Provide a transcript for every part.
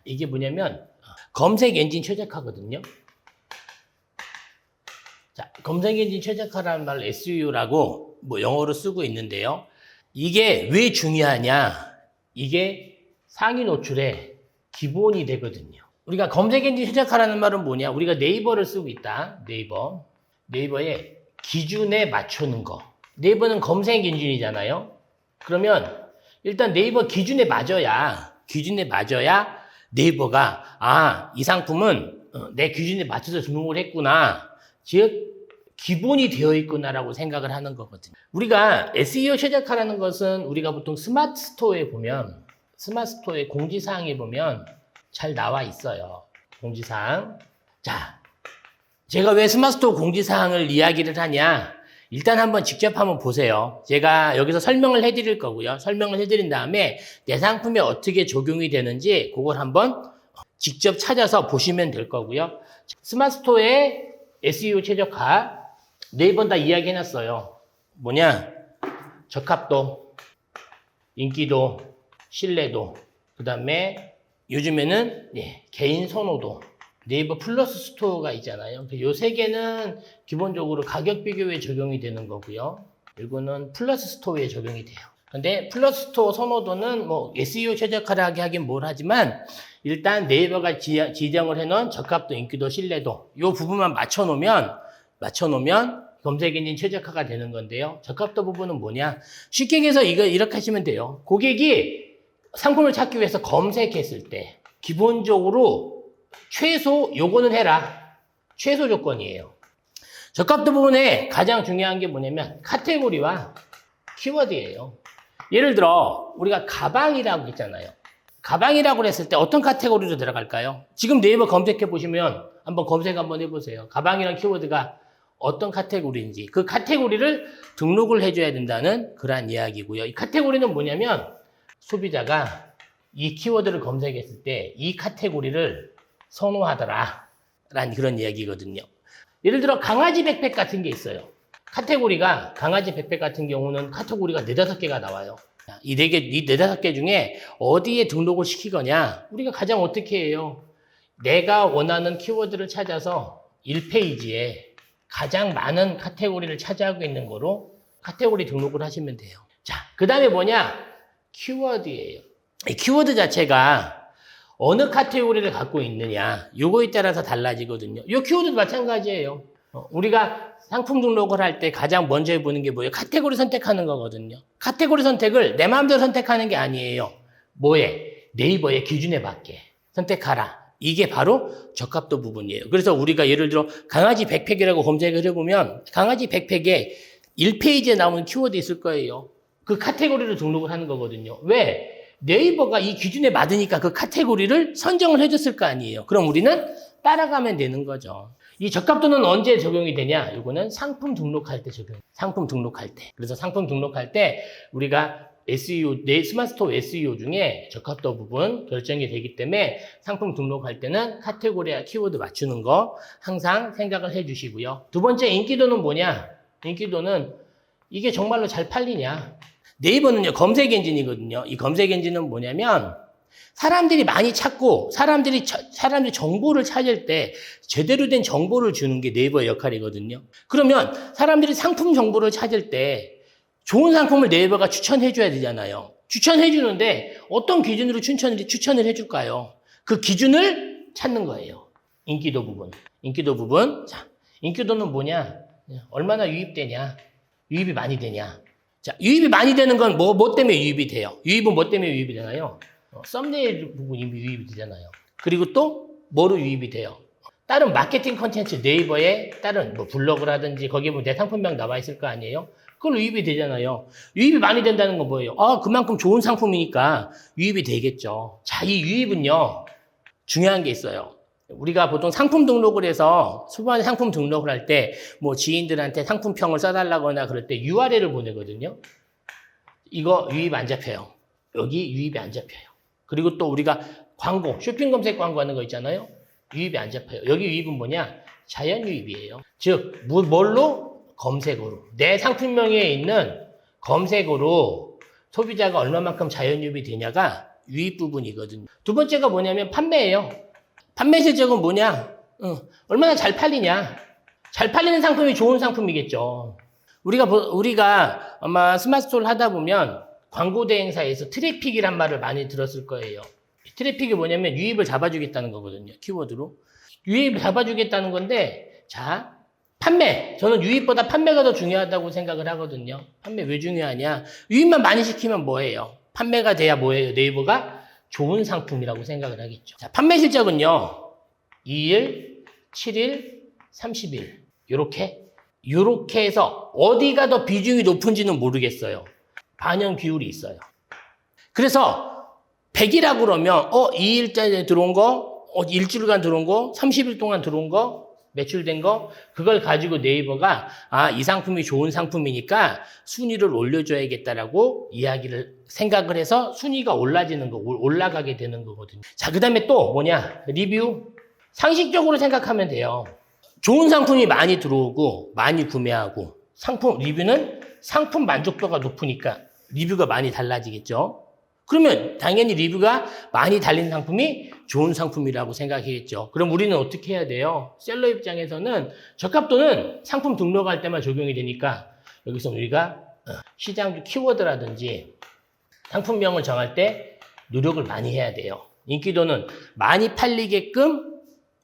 이게 뭐냐면 검색 엔진 최적화거든요. 자, 검색 엔진 최적화라는 말을 SEO라고 뭐 영어로 쓰고 있는데요. 이게 왜 중요하냐? 이게 상위 노출의 기본이 되거든요. 우리가 검색 엔진 최적화라는 말은 뭐냐? 우리가 네이버를 쓰고 있다. 네이버의 기준에 맞추는 거. 네이버는 검색 엔진이잖아요. 그러면 일단 네이버 기준에 맞아야 네이버가 이 상품은 내 기준에 맞춰서 등록을 했구나. 즉 기본이 되어 있구나라고 생각을 하는 거거든요. 우리가 SEO 최적화라는 것은 우리가 보통 스마트 스토어에 공지사항에 보면 잘 나와 있어요. 공지사항. 자, 제가 왜 스마트 스토어 공지사항을 이야기를 하냐? 일단 한번 직접 한번 보세요. 제가 여기서 설명을 해드릴 거고요. 설명을 해드린 다음에 내 상품에 어떻게 적용이 되는지 그걸 한번 직접 찾아서 보시면 될 거고요. 스마트 스토어의 SEO 최적화 네 번 다 이야기해놨어요. 뭐냐? 적합도, 인기도, 신뢰도, 그 다음에 요즘에는 개인 선호도, 네이버 플러스 스토어가 있잖아요. 요 세 개는 기본적으로 가격 비교에 적용이 되는 거고요. 이거는 플러스 스토어에 적용이 돼요. 근데 플러스 스토어 선호도는 뭐 SEO 최적화라고 하긴 뭘 하지만 일단 네이버가 지정을 해놓은 적합도, 인기도, 신뢰도 요 부분만 맞춰놓으면 검색 엔진 최적화가 되는 건데요. 적합도 부분은 뭐냐? 쉽게 얘기해서 이렇게 하시면 돼요. 고객이 상품을 찾기 위해서 검색했을 때 기본적으로 최소 요거는 해라. 최소 조건이에요. 적합도 부분에 가장 중요한 게 뭐냐면 카테고리와 키워드예요. 예를 들어 우리가 가방이라고 했잖아요. 가방이라고 했을 때 어떤 카테고리로 들어갈까요? 지금 네이버 검색해 보시면 한번 검색 한번 해보세요. 가방이란 키워드가 어떤 카테고리인지 그 카테고리를 등록을 해줘야 된다는 그러한 이야기고요. 이 카테고리는 뭐냐면 소비자가 이 키워드를 검색했을 때 이 카테고리를 선호하더라 라는 그런 이야기거든요. 예를 들어 강아지 백팩 같은 게 있어요. 카테고리가 강아지 백팩 같은 경우는 카테고리가 4-5개가 나와요. 이 4-5개 중에 어디에 등록을 시키거냐 우리가 가장 어떻게 해요? 내가 원하는 키워드를 찾아서 1페이지에 가장 많은 카테고리를 차지하고 있는 거로 카테고리 등록을 하시면 돼요. 자, 그 다음에 뭐냐? 키워드예요. 이 키워드 자체가 어느 카테고리를 갖고 있느냐 요거에 따라서 달라지거든요. 이 키워드도 마찬가지예요. 우리가 상품 등록을 할 때 가장 먼저 해보는 게 뭐예요? 카테고리 선택하는 거거든요. 카테고리 선택을 내 마음대로 선택하는 게 아니에요. 네이버의 기준에 맞게 선택하라. 이게 바로 적합도 부분이에요. 그래서 우리가 예를 들어 강아지 백팩이라고 검색을 해보면 강아지 백팩에 1페이지에 나오는 키워드 있을 거예요. 그 카테고리를 등록을 하는 거거든요. 왜? 네이버가 이 기준에 맞으니까 그 카테고리를 선정을 해줬을 거 아니에요. 그럼 우리는 따라가면 되는 거죠. 이 적합도는 언제 적용이 되냐? 이거는 상품 등록할 때 적용해요. 상품 등록할 때. 그래서 상품 등록할 때 우리가 SEO, 스마트 스토어 SEO 중에 적합도 부분 결정이 되기 때문에 상품 등록할 때는 카테고리와 키워드 맞추는 거 항상 생각을 해 주시고요. 두 번째 인기도는 뭐냐? 인기도는 이게 정말로 잘 팔리냐? 네이버는요, 검색 엔진이거든요. 이 검색 엔진은 뭐냐면 사람들이 많이 찾고 사람들이 정보를 찾을 때 제대로 된 정보를 주는 게 네이버의 역할이거든요. 그러면 사람들이 상품 정보를 찾을 때 좋은 상품을 네이버가 추천해 줘야 되잖아요. 추천해 주는데 어떤 기준으로 추천을 해 줄까요? 그 기준을 찾는 거예요. 인기도 부분. 자, 인기도는 뭐냐? 얼마나 유입되냐? 유입이 많이 되냐? 자, 유입이 많이 되는 건 뭐 때문에 유입이 돼요? 유입은 뭐 때문에 유입이 되나요? 썸네일 부분이 유입이 되잖아요. 그리고 또 뭐로 유입이 돼요? 다른 마케팅 콘텐츠 네이버에 다른 뭐 블로그라든지 거기에 보면 내 상품명 나와 있을 거 아니에요? 그걸로 유입이 되잖아요. 유입이 많이 된다는 건 뭐예요? 그만큼 좋은 상품이니까 유입이 되겠죠. 자, 이 유입은요, 중요한 게 있어요. 우리가 보통 상품 등록을 해서 초반에 상품 등록을 할 때 뭐 지인들한테 상품평을 써달라거나 그럴 때 URL을 보내거든요. 이거 유입 안 잡혀요. 여기 유입이 안 잡혀요. 그리고 또 우리가 광고, 쇼핑 검색 광고 하는 거 있잖아요. 유입이 안 잡혀요. 여기 유입은 뭐냐? 자연 유입이에요. 즉, 뭘로? 검색어로. 내 상품명에 있는 검색어로 소비자가 얼마만큼 자연 유입이 되냐가 유입 부분이거든요. 두 번째가 뭐냐면 판매예요. 판매 실적은 뭐냐? 얼마나 잘 팔리냐? 잘 팔리는 상품이 좋은 상품이겠죠. 우리가 아마 스마트스토어를 하다 보면 광고 대행사에서 트래픽이란 말을 많이 들었을 거예요. 트래픽이 뭐냐면 유입을 잡아주겠다는 거거든요. 키워드로. 유입을 잡아주겠다는 건데, 자, 판매. 저는 유입보다 판매가 더 중요하다고 생각을 하거든요. 판매 왜 중요하냐? 유입만 많이 시키면 뭐예요? 판매가 돼야 뭐예요? 네이버가 좋은 상품이라고 생각을 하겠죠. 자, 판매 실적은요. 2일, 7일, 30일. 요렇게 해서 어디가 더 비중이 높은지는 모르겠어요. 반영 비율이 있어요. 그래서 100이라고 그러면 2일째 들어온 거, 일주일간 들어온 거, 30일 동안 들어온 거, 매출된 거, 그걸 가지고 네이버가 이 상품이 좋은 상품이니까 순위를 올려줘야겠다라고 생각을 해서 순위가 올라가게 되는 거거든요. 자, 그 다음에 또 뭐냐? 리뷰. 상식적으로 생각하면 돼요. 좋은 상품이 많이 들어오고 많이 구매하고 리뷰는 상품 만족도가 높으니까 리뷰가 많이 달라지겠죠. 그러면 당연히 리뷰가 많이 달린 상품이 좋은 상품이라고 생각하겠죠. 그럼 우리는 어떻게 해야 돼요? 셀러 입장에서는 저값도는 상품 등록할 때만 적용이 되니까 여기서 우리가 시장 키워드라든지 상품명을 정할 때 노력을 많이 해야 돼요. 인기도는 많이 팔리게끔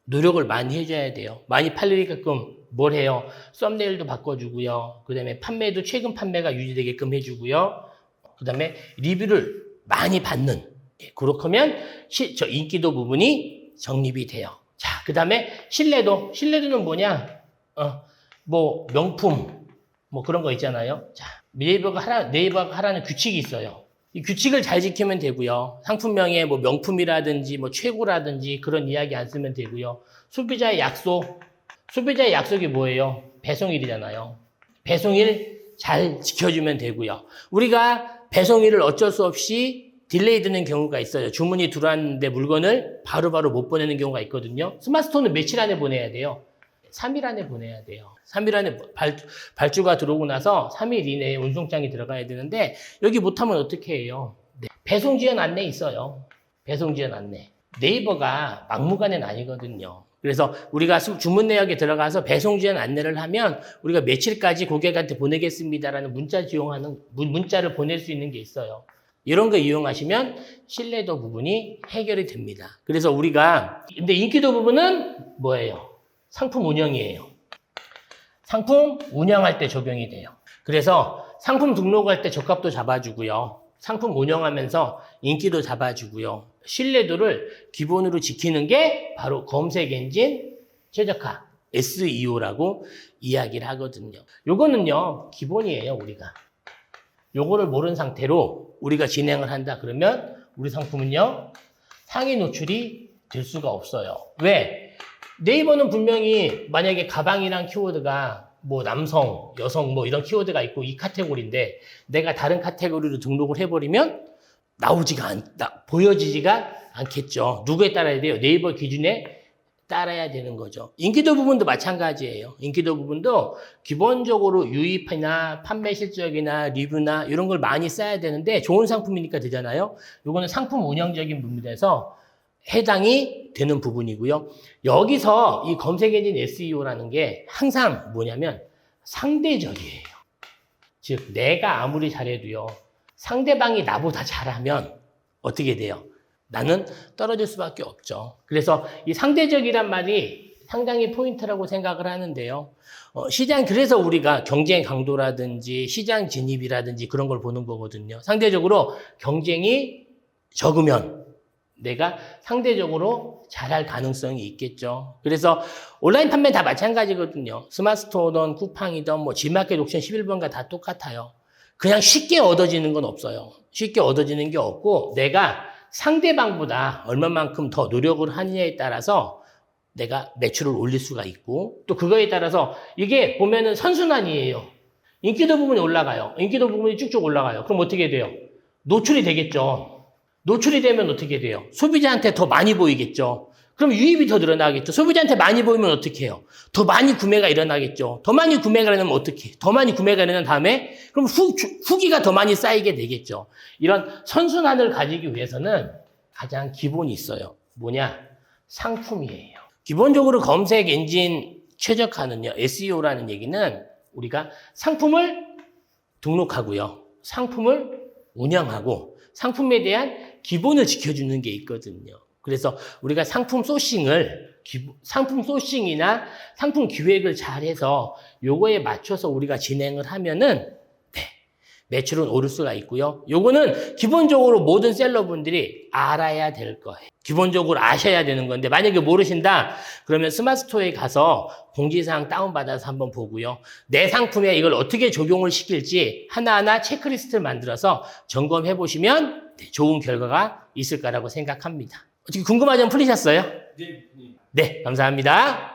노력을 많이 해줘야 돼요. 많이 팔리게끔 뭘 해요? 썸네일도 바꿔주고요. 그 다음에 판매도 최근 판매가 유지되게끔 해주고요. 그 다음에 리뷰를 많이 받는. 그렇게 하면 저 인기도 부분이 정립이 돼요. 자, 그 다음에 신뢰도. 신뢰도는 뭐냐? 명품, 그런 거 있잖아요. 자, 네이버가 하라는 규칙이 있어요. 이 규칙을 잘 지키면 되고요. 상품명에 명품이라든지 최고라든지 그런 이야기 안 쓰면 되고요. 소비자의 약속. 소비자의 약속이 뭐예요? 배송일이잖아요. 배송일 잘 지켜주면 되고요. 우리가 배송일을 어쩔 수 없이 딜레이 되는 경우가 있어요. 주문이 들어왔는데 물건을 바로바로 못 보내는 경우가 있거든요. 스마트스토어는 며칠 안에 보내야 돼요? 3일 안에 보내야 돼요. 3일 안에 발주가 들어오고 나서 3일 이내에 운송장이 들어가야 되는데 여기 못하면 어떻게 해요? 네. 배송 지연 안내 있어요. 배송 지연 안내. 네이버가 막무가내는 아니거든요. 그래서 우리가 주문 내역에 들어가서 배송 지연 안내를 하면 우리가 며칠까지 고객한테 보내겠습니다라는 문자를 보낼 수 있는 게 있어요. 이런 거 이용하시면 신뢰도 부분이 해결이 됩니다. 그래서 근데 인기도 부분은 뭐예요? 상품 운영이에요. 상품 운영할 때 적용이 돼요. 그래서 상품 등록할 때 저값도 잡아주고요. 상품 운영하면서 인기도 잡아주고요. 신뢰도를 기본으로 지키는 게 바로 검색 엔진 최적화, SEO라고 이야기를 하거든요. 요거는요, 기본이에요, 우리가. 요거를 모르는 상태로 우리가 진행을 한다 그러면 우리 상품은요, 상위 노출이 될 수가 없어요. 왜? 네이버는 분명히 만약에 가방이란 키워드가 남성, 여성 이런 키워드가 있고 이 카테고리인데 내가 다른 카테고리로 등록을 해버리면 보여지지가 않겠죠. 누구에 따라야 돼요? 네이버 기준에 따라야 되는 거죠. 인기도 부분도 마찬가지예요. 인기도 부분도 기본적으로 유입이나 판매 실적이나 리뷰나 이런 걸 많이 써야 되는데 좋은 상품이니까 되잖아요. 요거는 상품 운영적인 부분에서 해당이 되는 부분이고요. 여기서 이 검색 엔진 SEO라는 게 항상 뭐냐면 상대적이에요. 즉 내가 아무리 잘해도요. 상대방이 나보다 잘하면 어떻게 돼요? 나는 떨어질 수밖에 없죠. 그래서 이 상대적이란 말이 상당히 포인트라고 생각을 하는데요. 그래서 우리가 경쟁 강도라든지 시장 진입이라든지 그런 걸 보는 거거든요. 상대적으로 경쟁이 적으면 내가 상대적으로 잘할 가능성이 있겠죠. 그래서 온라인 판매 다 마찬가지거든요. 스마트스토어든 쿠팡이든 G마켓 옥션 11번가 다 똑같아요. 그냥 쉽게 얻어지는 건 없어요. 쉽게 얻어지는 게 없고 내가 상대방보다 얼마만큼 더 노력을 하느냐에 따라서 내가 매출을 올릴 수가 있고 또 그거에 따라서 이게 보면은 선순환이에요. 인기도 부분이 올라가요. 인기도 부분이 쭉쭉 올라가요. 그럼 어떻게 돼요? 노출이 되겠죠. 노출이 되면 어떻게 돼요? 소비자한테 더 많이 보이겠죠. 그럼 유입이 더 늘어나겠죠. 소비자한테 많이 보이면 어떻게 해요? 더 많이 구매가 일어나겠죠. 더 많이 구매가 일어나면 어떻게 해요? 더 많이 구매가 일어난 다음에 그럼 후기가 더 많이 쌓이게 되겠죠. 이런 선순환을 가지기 위해서는 가장 기본이 있어요. 뭐냐? 상품이에요. 기본적으로 검색 엔진 최적화는요, SEO라는 얘기는 우리가 상품을 등록하고요, 상품을 운영하고 상품에 대한 기본을 지켜주는 게 있거든요. 그래서 우리가 상품 소싱이나 상품 기획을 잘해서 요거에 맞춰서 우리가 진행을 하면은 매출은 오를 수가 있고요. 요거는 기본적으로 모든 셀러분들이 알아야 될 거예요. 기본적으로 아셔야 되는 건데, 만약에 모르신다 그러면 스마트스토어에 가서 공지사항 다운받아서 한번 보고요, 내 상품에 이걸 어떻게 적용을 시킬지 하나하나 체크리스트를 만들어서 점검해 보시면 좋은 결과가 있을 거라고 생각합니다. 어떻게 궁금한 점 풀리셨어요? 네, 감사합니다.